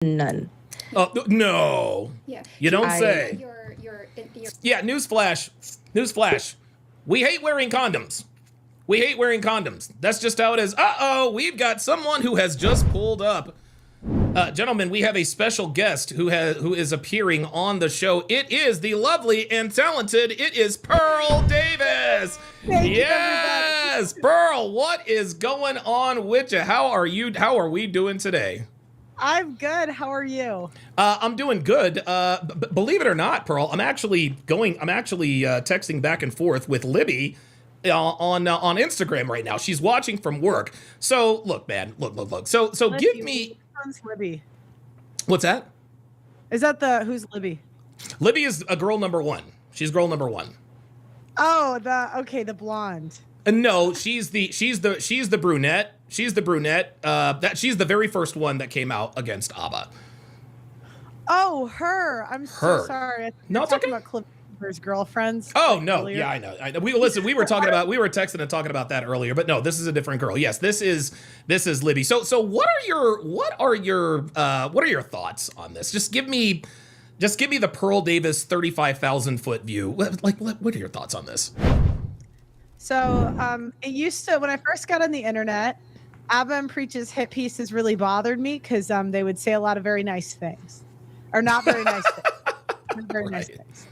None. Oh, no. Yeah. You don't say. You're Yeah, newsflash. Newsflash. We hate wearing condoms. We hate wearing condoms. That's just how it is. Uh-oh, we've got someone who has just pulled up. Gentlemen, we have a special guest who is appearing on the show. It is the lovely and talented, it is Pearl Davis. Yes, Pearl, what is going on with you? How are you? How are we doing today? I'm good. How are you? I'm doing good. Believe it or not, Pearl, I'm actually texting back and forth with Libby on Instagram right now. She's watching from work. So look, man, look. So Libby, give me. Who's Libby? What's that? Is that who's Libby? Libby is a girl number one. She's girl number one. Oh, the blonde. No, she's the brunette. She's the brunette. She's the very first one that came out against ABBA. Oh, her. I'm so sorry. No, it's talking okay. about Clifford's girlfriends. Oh no, earlier. yeah, I know. We were texting and talking about that earlier, but no, this is a different girl. Yes, this is Libby. So what are your thoughts on this? Just give me the Pearl Davis 35,000 foot view. What are your thoughts on this? So it used to, when I first got on the internet, AbaNPreach's hit pieces really bothered me because they would say a lot of very nice things, or not very nice things, not very nice things.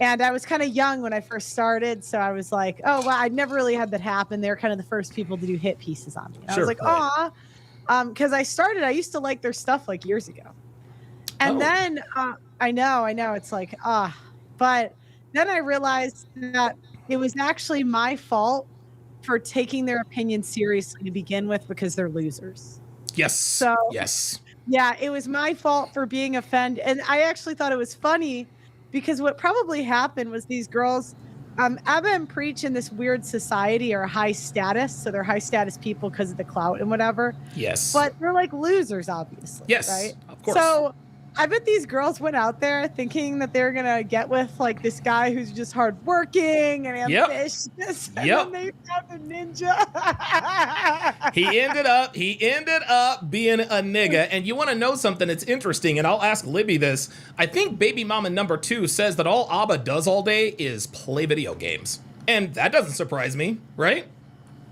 And I was kind of young when I first started, so I was like, oh, well, I'd never really had that happen. They were kind of the first people to do hit pieces on me. And I was like, aw, because I used to like their stuff like years ago. And then, I know, it's like, but then I realized that it was actually my fault for taking their opinion seriously to begin with because they're losers. Yes. So, yes. Yeah, it was my fault for being offended. And I actually thought it was funny because what probably happened was these girls, AbaNPreach in this weird society are high status. So they're high status people because of the clout and whatever. Yes. But they're like losers, obviously. Yes. Right? Of course. So I bet these girls went out there thinking that they're going to get with like this guy who's just hardworking and ambitious. And then they found a ninja. He ended up being a nigga. And you want to know something? It's interesting. And I'll ask Libby this. I think baby mama number 2 says that all ABBA does all day is play video games. And that doesn't surprise me, right?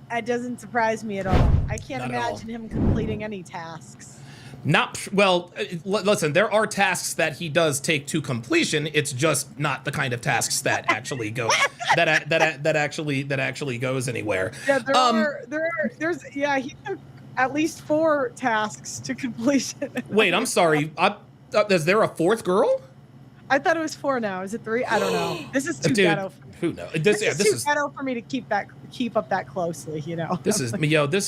It doesn't surprise me at all. I can't Not imagine him completing any tasks. Listen, there are tasks that he does take to completion. It's just not the kind of tasks that actually go that actually goes anywhere. Yeah, he took at least 4 tasks to completion. Wait, I'm sorry. Is there a 4th girl? I thought it was 4 now. Is it 3? I don't know. This is too ghetto for me. Who knows? This is ghetto for me to keep up that closely, you know. This is hood as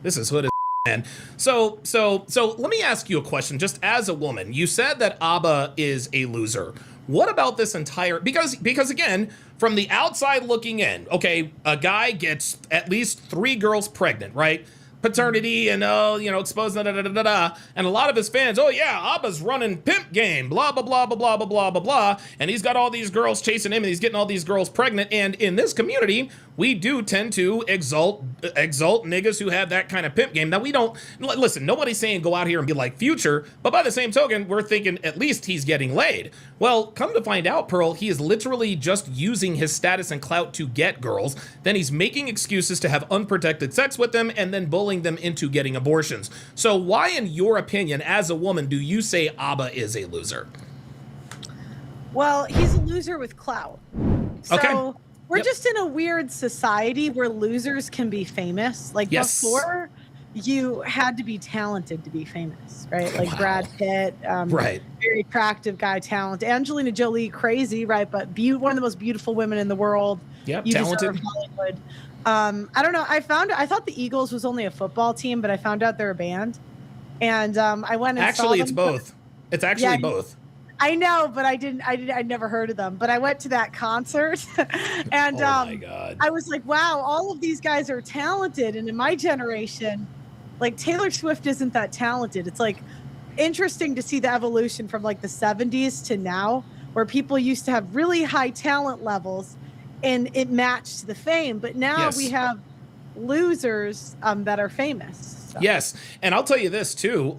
this is hood as. Man. So let me ask you a question. Just as a woman, you said that ABBA is a loser. What about this entire, because again, from the outside looking in, okay, a guy gets at least 3 girls pregnant, right? Paternity and exposed and a lot of his fans, oh yeah, ABBA's running pimp game, blah blah blah blah blah blah blah blah blah, and he's got all these girls chasing him and he's getting all these girls pregnant. And in this community, we do tend to exalt niggas who have that kind of pimp game. Now we don't listen. Nobody's saying go out here and be like Future, but by the same token, we're thinking at least he's getting laid. Well, come to find out, Pearl, he is literally just using his status and clout to get girls. Then he's making excuses to have unprotected sex with them and then bullying them into getting abortions. So why, in your opinion, as a woman, do you say ABBA is a loser? Well, he's a loser with clout. So we're just in a weird society where losers can be famous. Like before, you had to be talented to be famous, right? Like Brad Pitt, right? Very attractive guy, talented. Angelina Jolie, crazy, right? But one of the most beautiful women in the world. Yep, you talented. deserve Hollywood. I don't know. I thought the Eagles was only a football team, but I found out they're a band. And I went and saw them. It's both. It's actually both. I know, but I'd never heard of them. But I went to that concert and oh my God. I was like, wow, all of these guys are talented. And in my generation, like Taylor Swift isn't that talented. It's like interesting to see the evolution from like the 70s to now, where people used to have really high talent levels and it matched the fame. But now we have losers that are famous. So. Yes, and I'll tell you this too.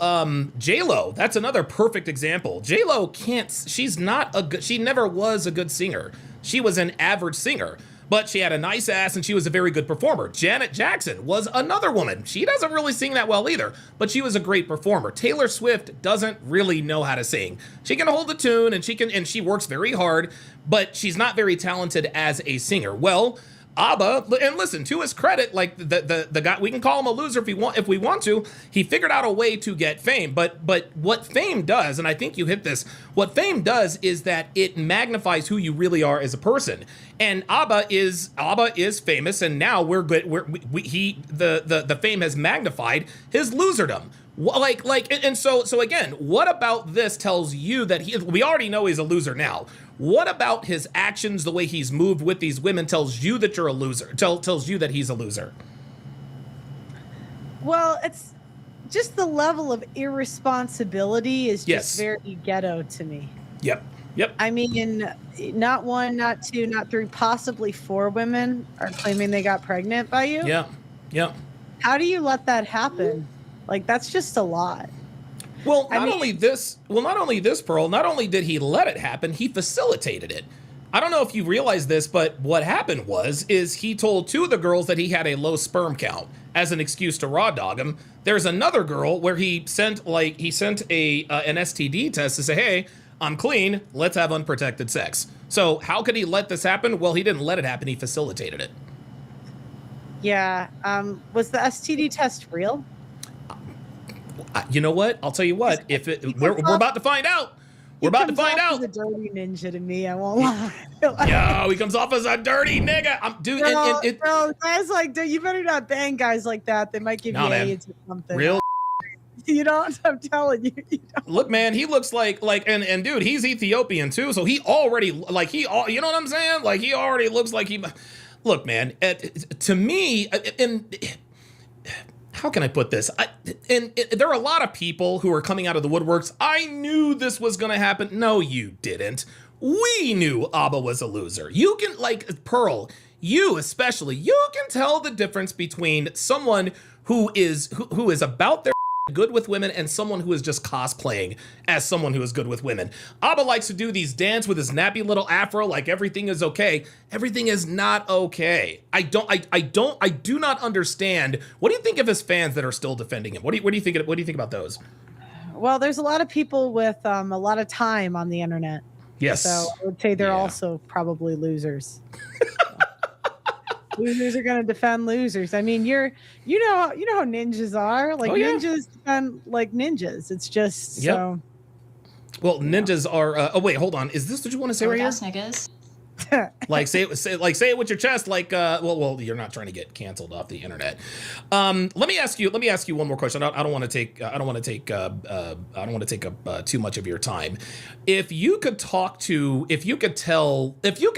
J-Lo, that's another perfect example. J-Lo she's not a good, she never was a good singer. She was an average singer, but she had a nice ass and she was a very good performer. Janet Jackson was another woman. She doesn't really sing that well either, but she was a great performer. Taylor Swift doesn't really know how to sing. She can hold a tune and she works very hard, but she's not very talented as a singer. Well, ABBA, and listen, to his credit, like the guy, we can call him a loser if we want to. He figured out a way to get fame, but what fame does, and I think you hit this, what fame does is that it magnifies who you really are as a person. And ABBA is famous, and now the fame has magnified his loserdom. So again, what about this tells you that we already know he's a loser now. What about his actions, the way he's moved with these women tells you that you're a loser, tells you that he's a loser? Well, it's just the level of irresponsibility is just very ghetto to me. Yep. I mean, not one, not two, not three, possibly 4 women are claiming they got pregnant by you. Yeah. How do you let that happen? Like, that's just a lot. Well, not only this, Pearl, not only did he let it happen, he facilitated it. I don't know if you realize this, but what happened is he told 2 of the girls that he had a low sperm count as an excuse to raw dog him. There's another girl where he sent an STD test to say, hey, I'm clean, let's have unprotected sex. So how could he let this happen? Well, he didn't let it happen, he facilitated it. Yeah. Was the STD test real? You know what? I'll tell you what. We're about to find out. We're about to find out. He's a dirty ninja to me. I won't lie. Yo, he comes off as a dirty nigga. Bro, guys like, you better not bang guys like that. They might give you AIDS or something. Real. You know what I'm telling you. Look, man, he looks like and dude, he's Ethiopian too, so he already you know what I'm saying? Like he already looks like he. Look, man, to me, and how can I put this? There are a lot of people who are coming out of the woodworks. I knew this was going to happen. No, you didn't. We knew ABBA was a loser. You can, Pearl, you especially, you can tell the difference between someone who is about their good with women and someone who is just cosplaying as someone who is good with women. ABBA likes to do these dance with his nappy little afro like everything is okay. Everything is not okay. I do not understand. What do you think of his fans that are still defending him? What do you think about those? Well, there's a lot of people with a lot of time on the internet. Yes. So I would say they're also probably losers. Losers are going to defend losers. I mean, you know how ninjas are. Like ninjas defend like ninjas. It's just so. Well, ninjas are. Oh wait, hold on. Is this what you want to say right here? Niggas. Like say it with your chest. Like well, you're not trying to get canceled off the internet. Let me ask you one more question. I don't want to take too much of your time. If you could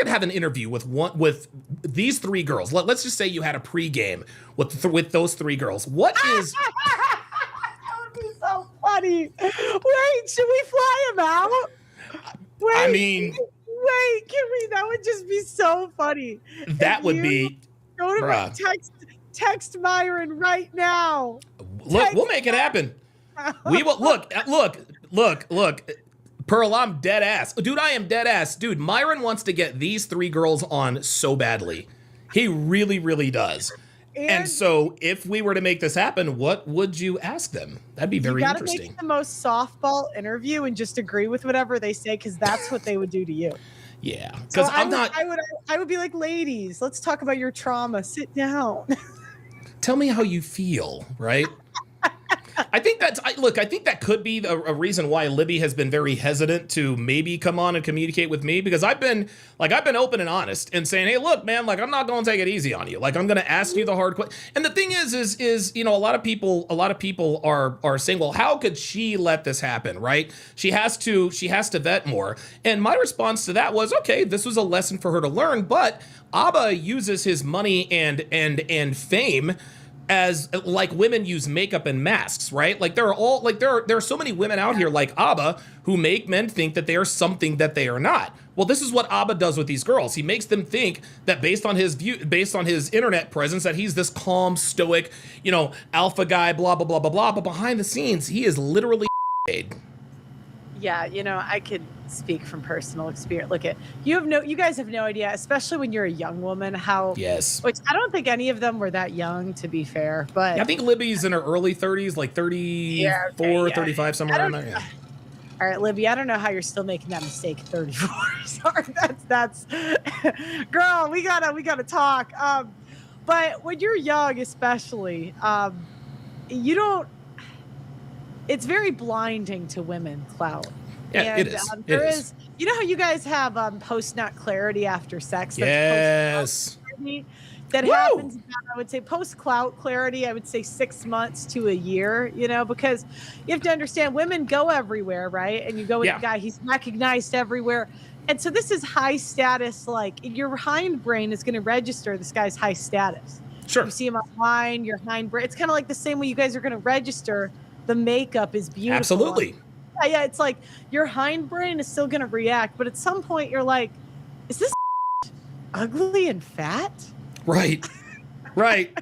have an interview with these 3 girls. Let's just say you had a pregame with those 3 girls. What is? That would be so funny. Wait, should we fly them out? Wait. I mean. Wait, can we? That would just be so funny. That would be. Go to my text Myron right now. Look, we'll make it happen. We will look. Pearl, I'm dead ass. Dude, I am dead ass. Dude, Myron wants to get these 3 girls on so badly. He really, really does. And so if we were to make this happen, what would you ask them? That'd be very interesting. You gotta make the most softball interview and just agree with whatever they say, because that's what they would do to you. Yeah. Because I would be like, ladies, let's talk about your trauma. Sit down. Tell me how you feel, right? I think that could be a reason why Libby has been very hesitant to maybe come on and communicate with me, because I've been open and honest and saying, hey, look, man, like I'm not going to take it easy on you. Like I'm going to ask you the hard question. And the thing is a lot of people are saying, well, how could she let this happen, right? She has to vet more. And my response to that was, okay, this was a lesson for her to learn, but ABBA uses his money and fame as like women use makeup and masks, right? Like there are so many women out here like Aba who make men think that they are something that they are not. Well, this is what Aba does with these girls. He makes them think that based on his internet presence, that he's this calm, stoic, alpha guy, blah blah blah blah blah. But behind the scenes, he is literally paid. Yeah, I could speak from personal experience. Look at you guys have no idea, especially when you're a young woman, how which I don't think any of them were that young, to be fair. But I think Libby's in her early 30s, like 34, 35, somewhere around there. Yeah. All right, Libby, I don't know how you're still making that mistake at 34. Sorry, that's girl, we gotta talk. But when you're young, especially, you don't. It's very blinding to women, clout. Yeah, and, it is. There is. You know how you guys have post-nut clarity after sex? Yes. That happens about, I would say, post-clout clarity, I would say 6 months to a year, because you have to understand women go everywhere, right? And you go with a guy, he's recognized everywhere. And so this is high status, like your hindbrain is going to register this guy's high status. Sure. You see him online, your hindbrain. It's kind of like the same way you guys are going to register the makeup is beautiful. Absolutely. Yeah, it's like your hindbrain is still going to react, but at some point you're like, is this ugly and fat? Right. Right.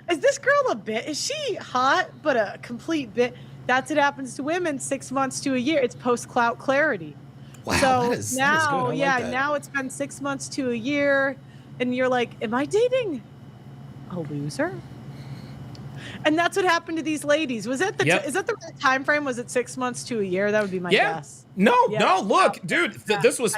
Is this girl a bit? Is she hot but a complete bit? That's what happens to women 6 months to a year. It's post-clout clarity. Wow, so that is now, good. I like that. now it's been 6 months to a year, and you're like, am I dating a loser? And that's what happened to these ladies. Was that is that the right time frame? Was it 6 months to a year? That would be my guess. No. Look, dude, this was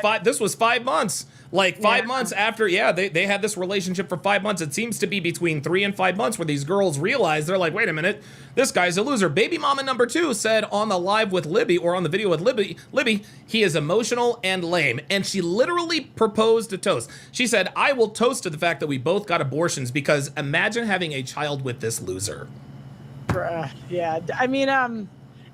5 months. Like 5 months after, they had this relationship for 5 months. It seems to be between 3 and 5 months where these girls realize, they're like, wait a minute, this guy's a loser. Baby mama number 2 said on the live with Libby, or on the video with Libby, he is emotional and lame. And she literally proposed a toast. She said, I will toast to the fact that we both got abortions, because imagine having a child with this loser. Yeah. I mean, and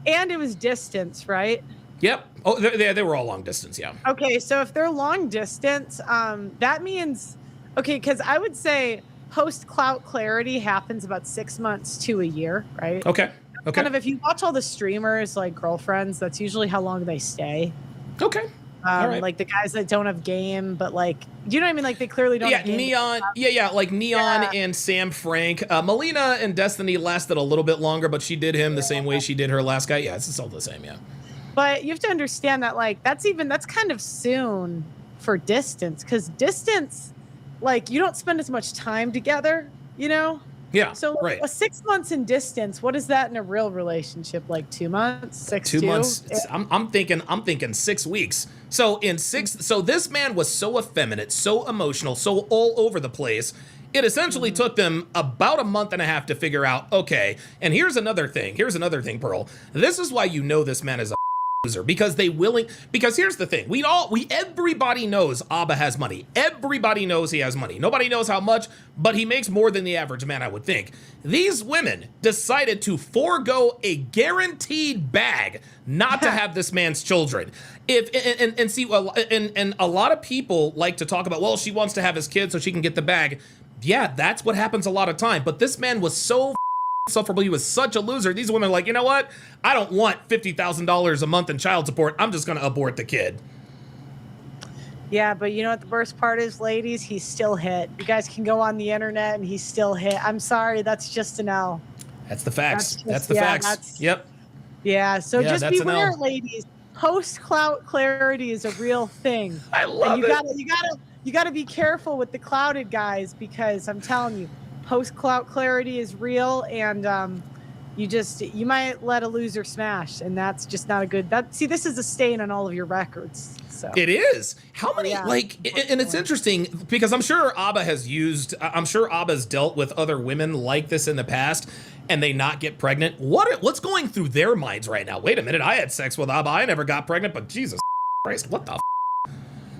it was distance, right? Yep. Oh, they were all long distance, yeah. Okay, so if they're long distance, that means, because I would say post-clout clarity happens about 6 months to a year, right? Okay. Kind of, if you watch all the streamers, like girlfriends, that's usually how long they stay. Okay. All right. Like the guys that don't have game, but like, do you know what I mean? Like they clearly don't have game. Neon. Like Neon and Sam Frank. Melina and Destiny lasted a little bit longer, but she did him the same way she did her last guy. Yeah, it's all the same, yeah. But you have to understand that, like, that's kind of soon for distance, because distance, like, you don't spend as much time together, Yeah. So right. 6 months in distance, what is that in a real relationship? Like 2 months, 2 months. I'm thinking 6 weeks. So so this man was so effeminate, so emotional, so all over the place. It essentially took them about a month and a half to figure out, okay, and here's another thing, Pearl. This is why this man is a loser, because here's the thing. Everybody knows Aba has money. Everybody knows he has money. Nobody knows how much, but he makes more than the average man, I would think. These women decided to forego a guaranteed bag not to have this man's children. And a lot of people like to talk about, well, she wants to have his kids so she can get the bag. Yeah, that's what happens a lot of time. But this man was so insufferable. He was such a loser. These women are like, you know what? I don't want $50,000 a month in child support. I'm just going to abort the kid. Yeah, but you know what the worst part is, ladies? He's still hit. You guys can go on the internet and he's still hit. I'm sorry. That's just an L. That's the facts. That's the facts. Yep. Yeah. So just beware, ladies. Post-clout clarity is a real thing. I love it. You got to be careful with the clouded guys, because I'm telling you, post-clout clarity is real, and you might let a loser smash, and that's just not a good. This is a stain on all of your records. So it is. How many and it's interesting because I'm sure Aba's dealt with other women like this in the past, and they not get pregnant. What's going through their minds right now? Wait a minute, I had sex with Aba, I never got pregnant, but Jesus Christ, what the?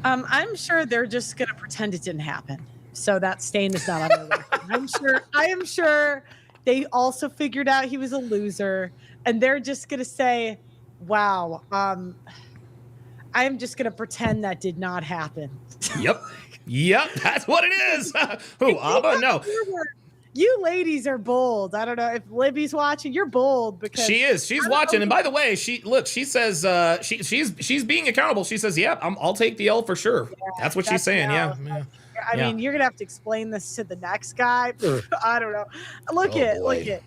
I'm sure they're just gonna pretend it didn't happen, so that stain is not on their record. I am sure they also figured out he was a loser, and they're just gonna say, "Wow, I'm just gonna pretend that did not happen." Yep, that's what it is. Who, Aba? No. you ladies are bold. I don't know if Libby's watching. You're bold because she is. She's watching. And by the way, she says she's being accountable. She says, "Yeah, I'll take the L for sure." Yeah, that's what she's saying. Yeah. I mean, you're gonna have to explain this to the next guy. I don't know. Look it.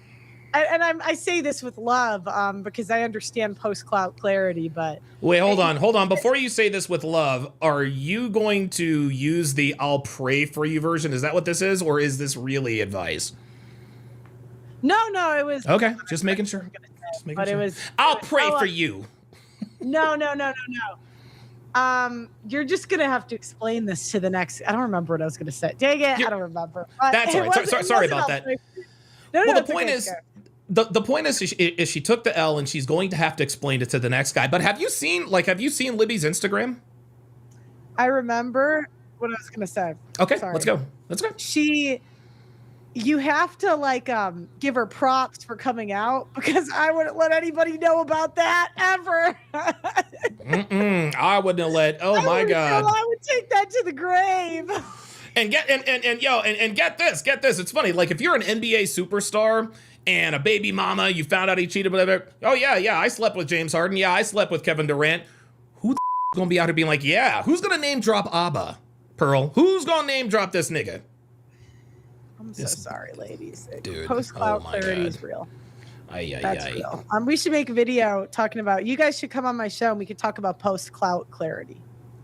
And I say this with love, because I understand post-clout clarity, but wait, hold on. Before you say this with love, are you going to use the "I'll pray for you" version? Is that what this is, or is this really advice? No, it was okay. Just making sure. It was. I'll pray for you. No. You're just gonna have to explain this to the next. I don't remember what I was gonna say. Dang it, I don't remember. That's all right. Sorry about that. No, the point is. The point is she took the L and she's going to have to explain it to the next guy. But have you seen Libby's Instagram? I remember what I was gonna say. Okay, sorry. let's go. You have to give her props for coming out, because I wouldn't let anybody know about that ever. I wouldn't let. Oh my God! I would take that to the grave. And get this. It's funny. Like if you're an NBA superstar and a baby mama, you found out he cheated, whatever. Oh yeah, I slept with James Harden. Yeah, I slept with Kevin Durant. Who the is gonna be out here being like, yeah? Who's gonna name drop Abba, Pearl? Who's gonna name drop this nigga? I'm so sorry, ladies. Dude, post-clout clarity is real. That's real. We should make a video talking about. You guys should come on my show and we could talk about post-clout clarity.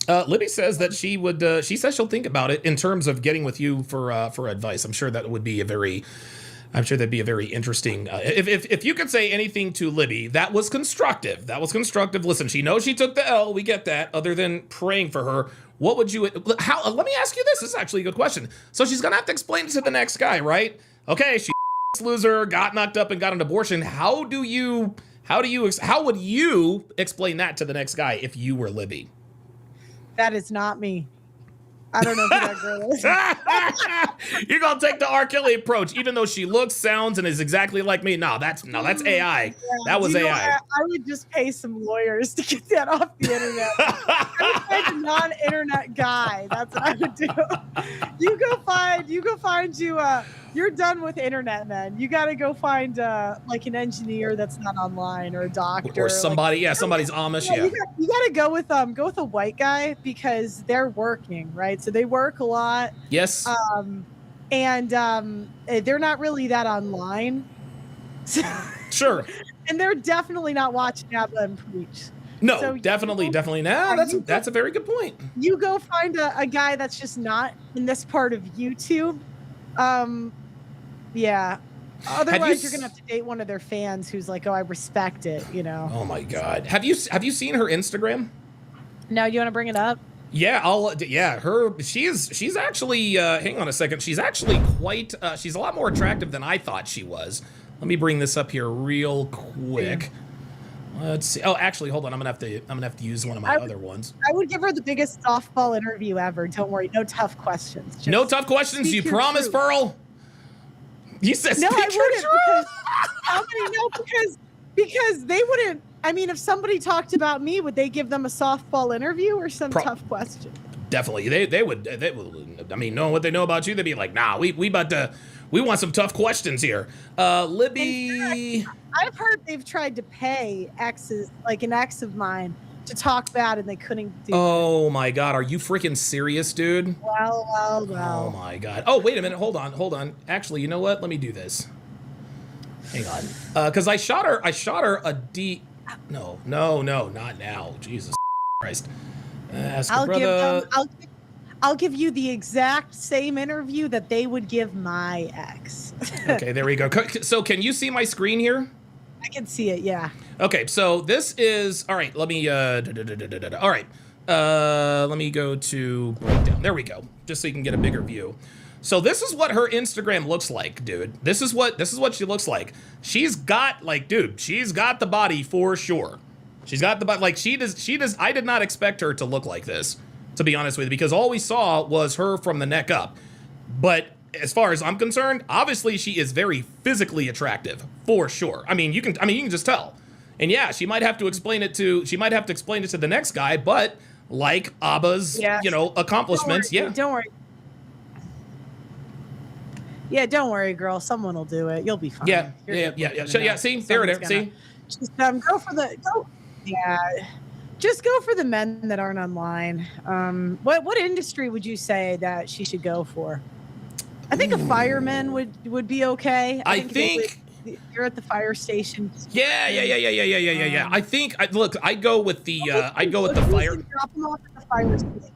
Libby says that she would. She says she'll think about it in terms of getting with you for advice. I'm sure that would be that'd be a very interesting. If you could say anything to Libby, that was constructive. Listen, she knows she took the L. We get that. Other than praying for her, what would you? Let me ask you this. This is actually a good question. So she's gonna have to explain it to the next guy, right? Okay, she loser, got knocked up and got an abortion. How would you explain that to the next guy if you were Libby? That is not me. I don't know who that girl is. You're gonna take the R. Kelly approach, even though she looks, sounds, and is exactly like me. No, that's AI. Yeah, that was AI. I would just pay some lawyers to get that off the internet. I would find a non-internet guy. That's what I would do. You go find you're done with internet, man. You got to go find an engineer that's not online, or a doctor, or somebody. Somebody's Amish. Yeah. You got to go with a white guy, because they're working, right? So they work a lot. Yes. And they're not really that online. Sure. And they're definitely not watching AbaNPreach. No, so definitely not. That's a very good point. You go find a guy that's just not in this part of YouTube. Yeah. Otherwise, you're gonna have to date one of their fans who's like, "Oh, I respect it," you know. Oh my God. Have you seen her Instagram? No, you want to bring it up? Yeah, she's actually hang on a second. She's actually quite she's a lot more attractive than I thought she was. Let me bring this up here real quick. Let's see. Oh, actually, hold on. I'm gonna have to use one of my other ones. I would give her the biggest softball interview ever. Don't worry, no tough questions. Just no tough questions. You promise, Pearl? You said no. I wouldn't. How many? No, because they wouldn't. I mean, if somebody talked about me, would they give them a softball interview or some tough question? Definitely, they would. I mean, knowing what they know about you, they'd be like, "Nah, we want some tough questions here." Libby, fact, I've heard they've tried to pay exes, like an ex of mine, to talk bad, and they couldn't do it. Oh my God, are you freaking serious, dude? Well. Oh my God. Oh, wait a minute. Hold on. Actually, you know what? Let me do this. Hang on. Because I shot her a D. No, not now. Jesus Christ. I'll give you the exact same interview that they would give my ex. Okay, there we go. So can you see my screen here? I can see it, yeah. Okay, so this is all right. Let me all right. Let me go to breakdown. There we go. Just so you can get a bigger view. So this is what her Instagram looks like, dude. This is what she looks like. She's got she's got the body for sure. She's got the body. She does. I did not expect her to look like this, to be honest with you, because all we saw was her from the neck up. But as far as I'm concerned, obviously she is very physically attractive for sure. I mean, you can just tell. And yeah, she might have to explain it to the next guy, but like Abba's, accomplishments, Don't worry. Yeah, don't worry, girl. Someone will do it. You'll be fine. Yeah, You're yeah, good yeah, looking yeah. So, yeah, enough. see, there it is. Someone's See, just go for the go. Yeah, just go for the men that aren't online. What industry would you say that she should go for? I think a fireman would be okay. I think think. you're at the fire station. Yeah. I think. Look, I go with the. I go with the you fire. should drop them off at the fire station.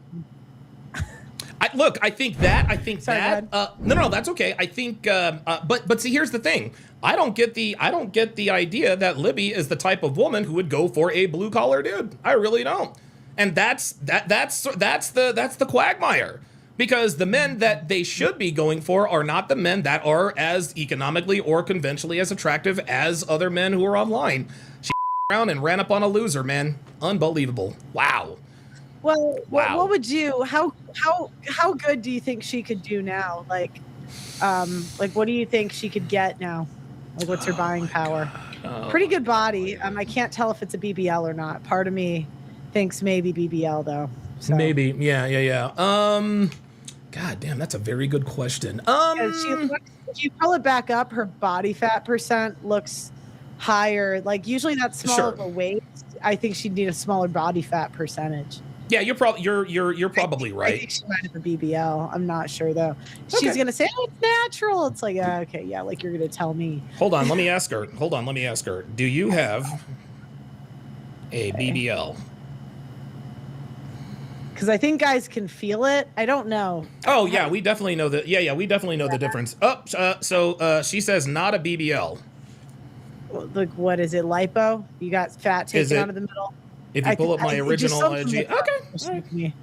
I think that. Sorry, No, that's okay. I think. But see, here's the thing. I don't get the idea that Libby is the type of woman who would go for a blue collar dude. I really don't. And that's the quagmire. Because the men that they should be going for are not the men that are as economically or conventionally as attractive as other men who are online. She around and ran up on a loser, man. Unbelievable. Wow. Well, Wow. what would you? How good do you think she could do now? Like what do you think she could get now? Like, what's her buying power? Pretty good body. I can't tell if it's a BBL or not. Part of me thinks maybe BBL though. So. Maybe. Yeah. God damn, that's a very good question. If you pull it back up, her body fat percent looks higher. Like usually that's small of a waist. I think she'd need a smaller body fat percentage. Yeah, you're probably right. I think she might have a BBL. I'm not sure though. She's gonna say, "Oh, it's natural." It's like, okay, yeah, like you're gonna tell me. Hold on, let me ask her. Do you have a BBL? Because I think guys can feel it. I don't know. Oh yeah, we definitely know that. Yeah, we definitely know the difference. So she says not a BBL. Like, what is it? Lipo? You got fat taken out of the middle. If you pull up my original IG, okay.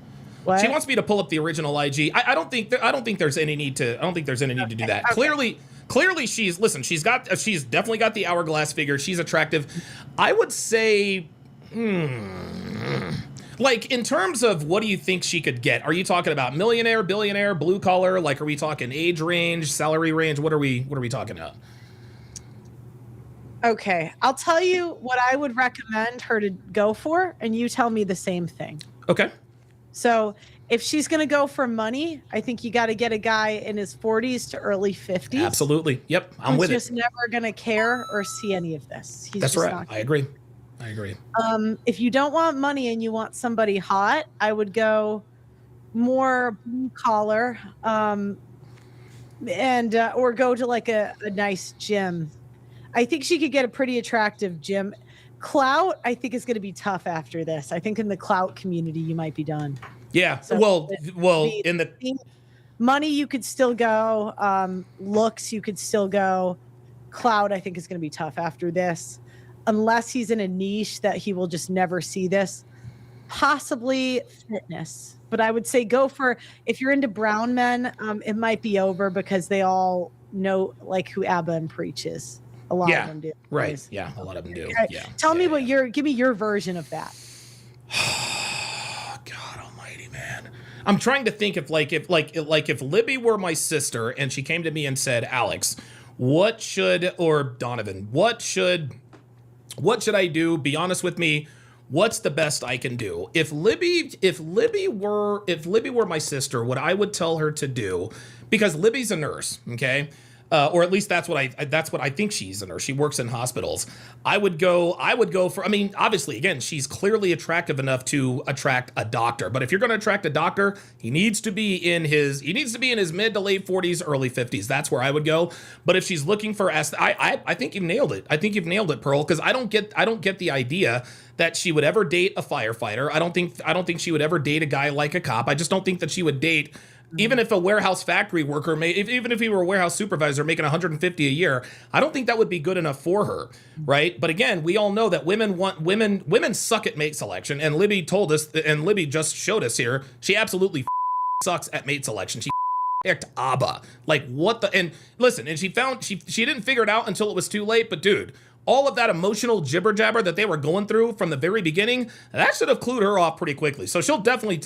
What? She wants me to pull up the original IG. I don't think there's any need to. I don't think there's any need to do that. Okay. Clearly, she's definitely got the hourglass figure. She's attractive. I would say. Like, in terms of what do you think she could get? Are you talking about millionaire, billionaire, blue collar? Like, are we talking age range, salary range? What are we talking about? Okay, I'll tell you what I would recommend her to go for, and you tell me the same thing. Okay. So if she's going to go for money, I think you got to get a guy in his 40s to early 50s. Absolutely. Yep, I'm with it. He's just never going to care or see any of this. That's right. I agree. If you don't want money and you want somebody hot, I would go more blue collar, and or go to like a nice gym. I think she could get a pretty attractive gym. Clout, I think, is going to be tough after this. I think in the clout community, you might be done. Yeah. So in the money, you could still go. Looks, you could still go. Clout, I think, is going to be tough after this. Unless he's in a niche that he will just never see this. Possibly fitness. But I would say go for, if you're into brown men, it might be over because they all know like who AbaNPreach is. A lot of them do. Right. Yeah, a lot of them do. Right. Yeah. Tell me give me your version of that. God almighty, man. I'm trying to think if Libby were my sister and she came to me and said, Alex, or Donovan, what should I do? Be honest with me. What's the best I can do? If Libby were my sister, what I would tell her to do, because Libby's a nurse, okay? Or at least that's what I think she's a nurse. She works in hospitals. I would go for, I mean, obviously, again, she's clearly attractive enough to attract a doctor. But if you're going to attract a doctor, he needs to be in his mid to late 40s, early 50s. That's where I would go. But if she's looking for, I think you've nailed it. I think you've nailed it, Pearl, because I don't get the idea that she would ever date a firefighter. I don't think she would ever date a guy like a cop. I just don't think that she would date. Even if a warehouse factory worker even if he were a warehouse supervisor making $150 a year, I don't think that would be good enough for her, right? But again, we all know that women suck at mate selection, and Libby told us, and Libby just showed us here, she absolutely sucks at mate selection. She picked Aba. Like, what the? And listen, and she didn't figure it out until it was too late. But dude, all of that emotional jibber jabber that they were going through from the very beginning, that should have clued her off pretty quickly. So she'll definitely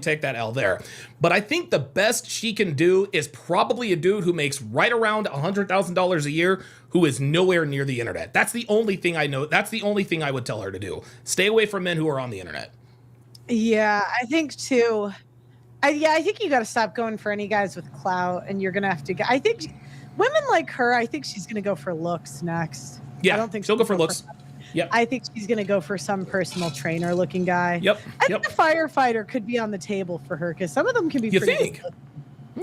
take that L there. But I think the best she can do is probably a dude who makes right around $100,000 a year, who is nowhere near the internet. That's the only thing I know. That's the only thing I would tell her to do. Stay away from men who are on the internet. Yeah, I think too. I think you got to stop going for any guys with clout, and you're gonna have to. I think women like her. I think she's gonna go for looks next. Yeah, I don't think she'll go for looks. Yep. I think she's gonna go for some personal trainer looking guy. Yep. I think a firefighter could be on the table for her because some of them can be. You pretty think? Good.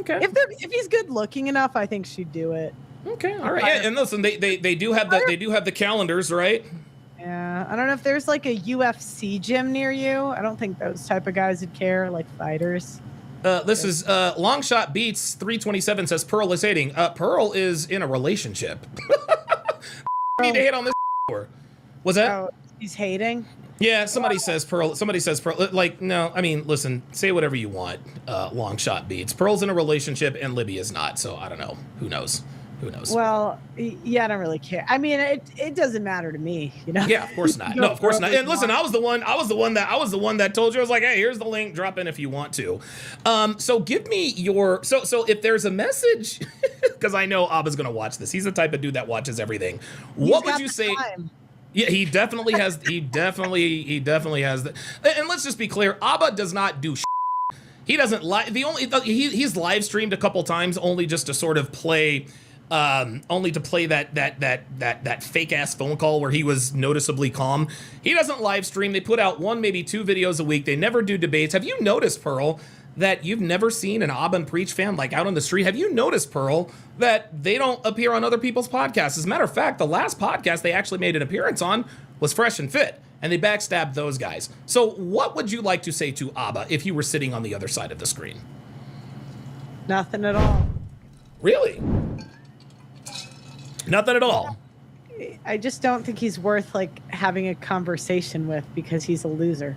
Okay. If he's good looking enough, I think she'd do it. Okay. All right. Yeah, and listen, they do have the calendars, right? Yeah, I don't know if there's like a UFC gym near you. I don't think those type of guys would care, like fighters. This is Long Shot Beats 327 says Pearl is hating. Pearl is in a relationship. Need to hit on this. Was that? Oh, he's hating. Yeah, somebody says Pearl. Somebody says Pearl. Like, no, I mean, listen, say whatever you want. Long Shot Beats. Pearl's in a relationship and Libby is not. So I don't know. Who knows? Who knows? Well, yeah, I don't really care. I mean, it doesn't matter to me, you know. Yeah, of course not. No, of course not. And listen, I was the one that told you. I was like, hey, here's the link. Drop in if you want to. So give me your so if there's a message, because I know Abba's gonna watch this. He's the type of dude that watches everything. What would you say? Time. Yeah, he definitely has. He definitely has. And let's just be clear, Abba does not do. He doesn't he's live streamed a couple times only just to sort of play. Only to play that fake ass phone call where he was noticeably calm. He doesn't live stream. They put out 1, maybe 2 videos a week. They never do debates. Have you noticed, Pearl, that you've never seen an AbaNPreach fan like out on the street? Have you noticed, Pearl, that they don't appear on other people's podcasts? As a matter of fact, the last podcast they actually made an appearance on was Fresh and Fit, and they backstabbed those guys. So what would you like to say to Abba if you were sitting on the other side of the screen? Nothing at all. Really? Nothing at all. I just don't think he's worth like having a conversation with because he's a loser.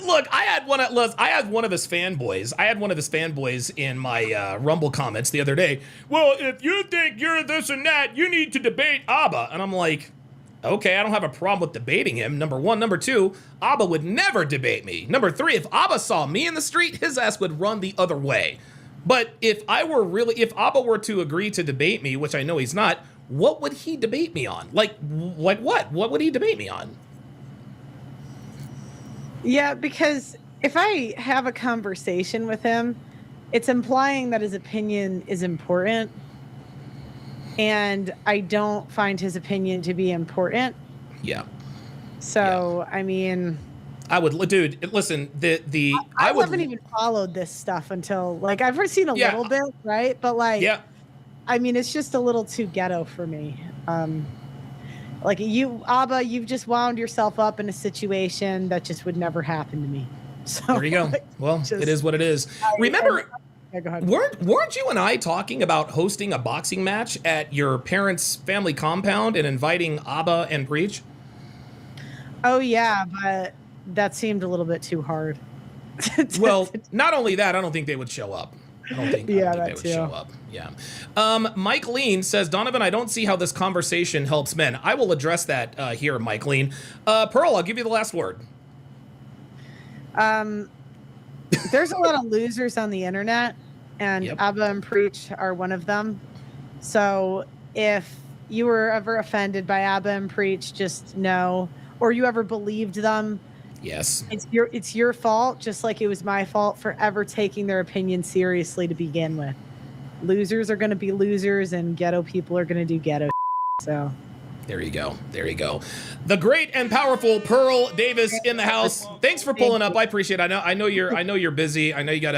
Look, I had one of his fanboys. I had one of his fanboys in my Rumble comments the other day. Well, if you think you're this and that, you need to debate Abba. And I'm like, okay, I don't have a problem with debating him. Number 1. Number 2, Abba would never debate me. Number 3, if Abba saw me in the street, his ass would run the other way. But if Abba were to agree to debate me, which I know he's not, what would he debate me on? Like what? What would he debate me on? Yeah, because if I have a conversation with him, it's implying that his opinion is important. And I don't find his opinion to be important. Yeah. So, yeah. I mean... I would, dude. Listen, I haven't even followed this stuff until like I've seen a little bit, right? But like, yeah, I mean, it's just a little too ghetto for me. Like Abba, you've just wound yourself up in a situation that just would never happen to me. So there you go. Well, it is what it is. Remember, go ahead. Weren't you and I talking about hosting a boxing match at your parents' family compound and inviting AbaNPreach? Oh yeah, but that seemed a little bit too hard. Well, not only that, I don't think they would show up. I don't think they would show up. Yeah. Mike Lean says, Donovan, I don't see how this conversation helps men. I will address that here, Mike Lean. Pearl, I'll give you the last word. There's a lot of losers on the internet, and AbaNPreach are one of them. So if you were ever offended by AbaNPreach, just know, or you ever believed them, yes, it's your fault, just like it was my fault for ever taking their opinion seriously to begin with. Losers are going to be losers, and ghetto people are going to do ghetto. So there you go. There you go. The great and powerful Pearl Davis in the house. Thanks for pulling up. I appreciate it. I know you're busy. I know you got